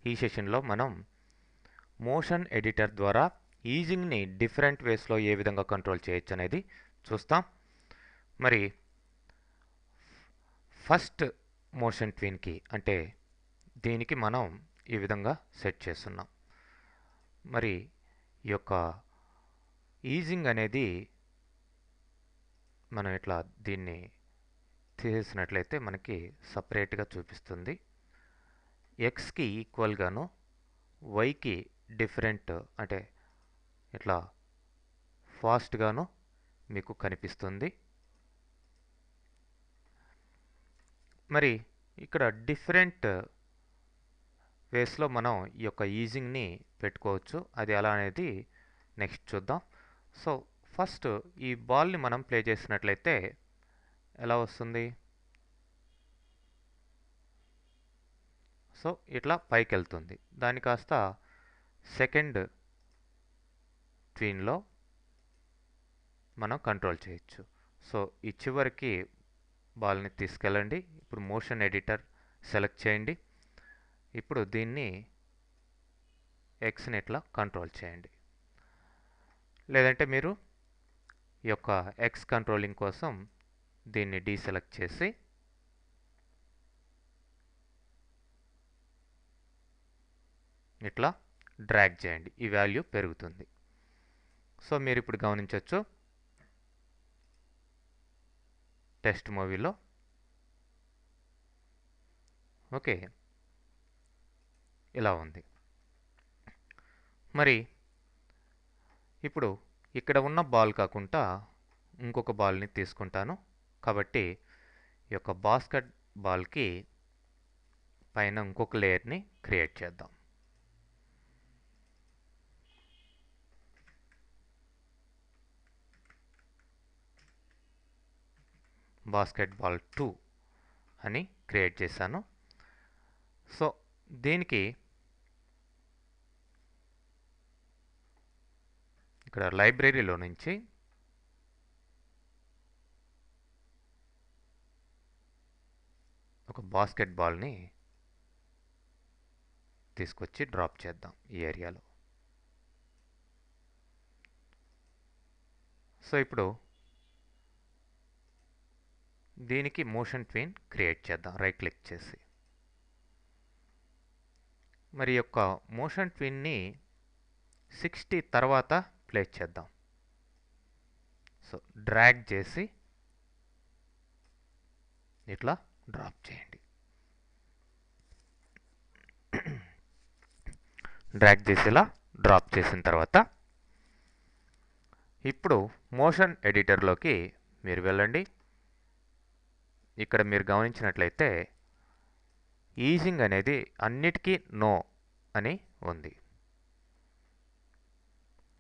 ఈ సెషన్లో మనం మోషన్ ఎడిటర్ ద్వారా ఈజింగ్ని డిఫరెంట్ వేస్లో ఏ విధంగా కంట్రోల్ చేయొచ్చు అనేది చూస్తాం. మరి ఫస్ట్ మోషన్ ట్విన్కి అంటే దీనికి మనం ఈ విధంగా సెట్ చేస్తున్నాం. మరి ఈ యొక్క ఈజింగ్ అనేది మనం ఇట్లా దీన్ని తీసేసినట్లయితే మనకి సపరేట్గా చూపిస్తుంది. ఎక్స్కి ఈక్వల్గాను వైకి డిఫరెంట్ అంటే ఇట్లా ఫాస్ట్గాను మీకు కనిపిస్తుంది. మరి ఇక్కడ డిఫరెంట్ వేస్లో మనం ఈ యొక్క ఈజింగ్ని పెట్టుకోవచ్చు. అది ఎలా అనేది నెక్స్ట్ చూద్దాం. సో ఫస్ట్ ఈ బాల్ని మనం ప్లే చేసినట్లయితే ఎలా వస్తుంది? సో ఇట్లా పైకి వెళ్తుంది. దాని కాస్త సెకండ్ ట్విన్లో మనం కంట్రోల్ చేయొచ్చు. సో ఈ చివరికి బాల్ని తీసుకెళ్ళండి. ఇప్పుడు మోషన్ ఎడిటర్ సెలెక్ట్ చేయండి. ఇప్పుడు దీన్ని ఎక్స్ని ఇట్లా కంట్రోల్ చేయండి. లేదంటే మీరు ఈ యొక్క ఎక్స్ కంట్రోలింగ్ కోసం దీన్ని డీసెలెక్ట్ చేసి ఇట్లా డ్రాగ్ చేయండి. ఈ వాల్యూ పెరుగుతుంది. సో మీరు ఇప్పుడు గమనించవచ్చు టెస్ట్ మూవీలో. ఓకే, ఇలా ఉంది. మరి ఇప్పుడు ఇక్కడ ఉన్న బాల్ కాకుండా ఇంకొక బాల్ని తీసుకుంటాను. కాబట్టి ఈ యొక్క బాస్కెట్ బాల్కి పైన ఇంకొక లేయర్ని క్రియేట్ చేద్దాం. బాస్కెట్బాల్ 2 అని క్రియేట్ చేశాను. సో దీనికి ఇక్కడ లైబ్రరీలో నుంచి ఒక బాస్కెట్బాల్ని తీసుకొచ్చి డ్రాప్ చేద్దాం ఈ ఏరియాలో. సో ఇప్పుడు దీనికి మోషన్ ట్విన్ క్రియేట్ చేద్దాం రైట్ క్లిక్ చేసి. మరి యొక్క మోషన్ ట్విన్ని 60 తర్వాత ప్లేస్ చేద్దాం. సో డ్రాగ్ చేసి ఇట్లా డ్రాప్ చేయండి. డ్రాగ్ చేసి ఇలా డ్రాప్ చేసిన తర్వాత ఇప్పుడు మోషన్ ఎడిటర్లోకి మీరు వెళ్ళండి. ఇక్కడ మీరు గమనించినట్లయితే ఈజింగ్ అనేది అన్నిటికీ నో అని ఉంది.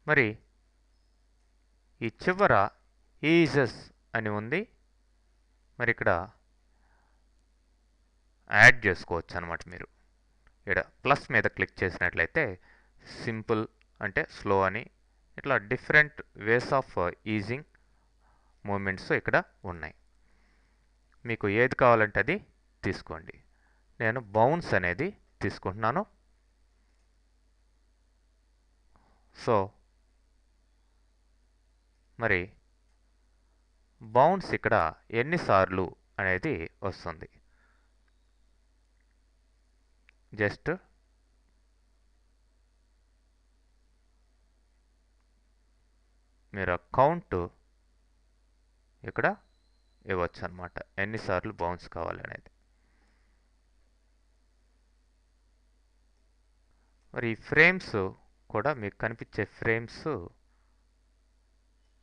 మరి ఈ చివర ఈజెస్ అని ఉంది. మరి ఇక్కడ యాడ్ చేసుకోవచ్చు అన్నమాట. మీరు ఇక్కడ ప్లస్ మీద క్లిక్ చేసినట్లయితే సింపుల్ అంటే స్లో అని ఇట్లా different ways of easing movements ఇక్కడ ఉన్నాయి. మీకు ఏది కావాలంటే అది తీసుకోండి. నేను బౌన్స్ అనేది తీసుకుంటున్నాను. సో మరి బౌన్స్ ఇక్కడ ఎన్నిసార్లు అనేది వస్తుంది. జస్ట్ మీరు కౌంట్ ఇక్కడ ఇవ్వచ్చు అన్నమాట, ఎన్నిసార్లు బౌన్స్ కావాలనేది. మరి ఈ ఫ్రేమ్స్ కూడా మీకు కనిపించే ఫ్రేమ్స్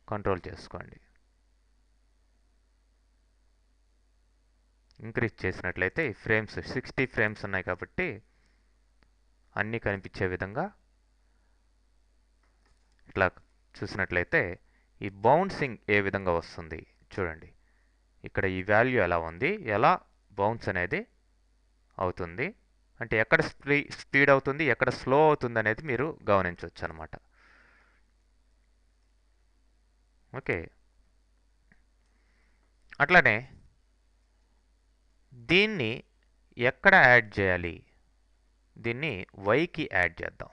కంట్రోల్ చేసుకోండి. ఇంక్రీజ్ చేసినట్లయితే ఈ ఫ్రేమ్స్ 60 ఫ్రేమ్స్ ఉన్నాయి కాబట్టి అన్నీ కనిపించే విధంగా ఇట్లా చూసినట్లయితే ఈ బౌన్సింగ్ ఏ విధంగా వస్తుంది చూడండి. ఇక్కడ ఈ వాల్యూ ఎలా ఉంది, ఎలా బౌన్స్ అనేది అవుతుంది అంటే ఎక్కడ స్పీడ్ అవుతుంది, ఎక్కడ స్లో అవుతుంది అనేది మీరు గమనించవచ్చు అన్నమాట. ఓకే, అట్లానే దీన్ని ఎక్కడ యాడ్ చేయాలి దీన్ని వైకి యాడ్ చేద్దాం.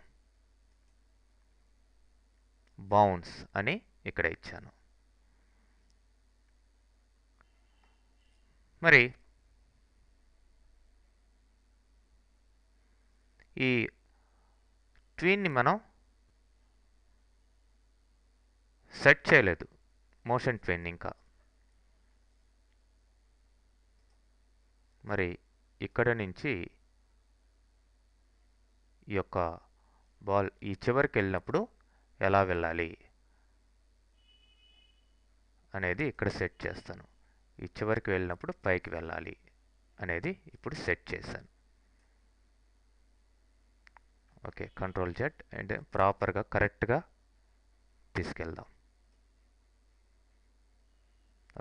బౌన్స్ అని ఇక్కడ ఇచ్చాను. మరి ఈ ట్వీన్ని మనం సెట్ చేయలేదు, మోషన్ ట్వీన్ ఇంకా. మరి ఇక్కడ నుంచి ఈ యొక్క బాల్ ఈ చివరికి వెళ్ళినప్పుడు ఎలా వెళ్ళాలి అనేది ఇక్కడ సెట్ చేస్తాను. ఈ చివరికి వెళ్ళినప్పుడు పైకి వెళ్ళాలి అనేది ఇప్పుడు సెట్ చేశాను. ఓకే, కంట్రోల్ జెడ్ అంటే ప్రాపర్గా కరెక్ట్గా తీసుకెళ్దాం.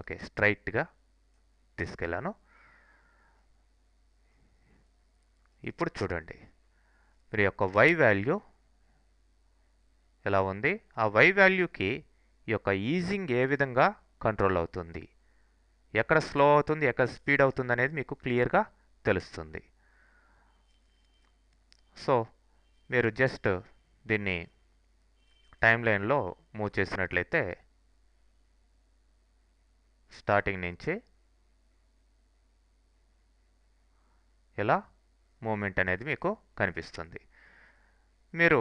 ఓకే, స్ట్రైట్గా తీసుకెళ్ళాను. ఇప్పుడు చూడండి, మరి యొక్క y వాల్యూ ఎలా ఉంది. ఆ y వాల్యూకి ఈ యొక్క ఈజింగ్ ఏ విధంగా కంట్రోల్ అవుతుంది, ఎక్కడ స్లో అవుతుంది, ఎక్కడ స్పీడ్ అవుతుంది అనేది మీకు క్లియర్గా తెలుస్తుంది. సో మీరు జస్ట్ దీన్ని టైమ్ లైన్లో మూవ్ చేసినట్లయితే స్టార్టింగ్ నుంచి ఇలా మూమెంట్ అనేది మీకు కనిపిస్తుంది. మీరు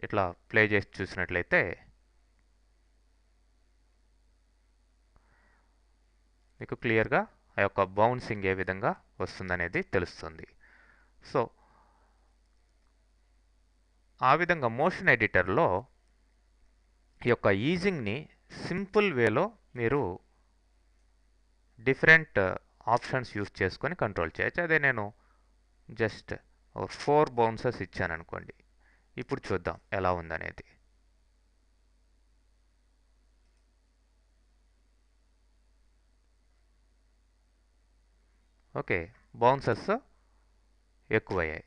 ఇట్లా ప్లే చేసి చూసినట్లయితే మీకు క్లియర్గా ఆ యొక్క బౌన్సింగ్ ఏ విధంగా వస్తుందనేది తెలుస్తుంది. సో ఆ విధంగా మోషన్ ఎడిటర్లో ఈ యొక్క ఈజింగ్ని సింపుల్ వేలో మీరు డిఫరెంట్ ఆప్షన్స్ యూస్ చేసుకొని కంట్రోల్ చేయొచ్చు. అదే నేను జస్ట్ 4 బౌన్సెస్ ఇచ్చాను అనుకోండి. ఇప్పుడు చూద్దాం ఎలా ఉందనేది. ఓకే, బౌన్సెస్ ఎక్కువయ్యాయి.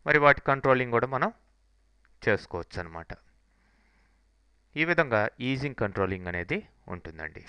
మరి వాటి కంట్రోలింగ్ కూడా మనం చేసుకోవచ్చు అన్నమాట. ఈ విధంగా ఈజింగ్ కంట్రోలింగ్ అనేది ఉంటుందండి.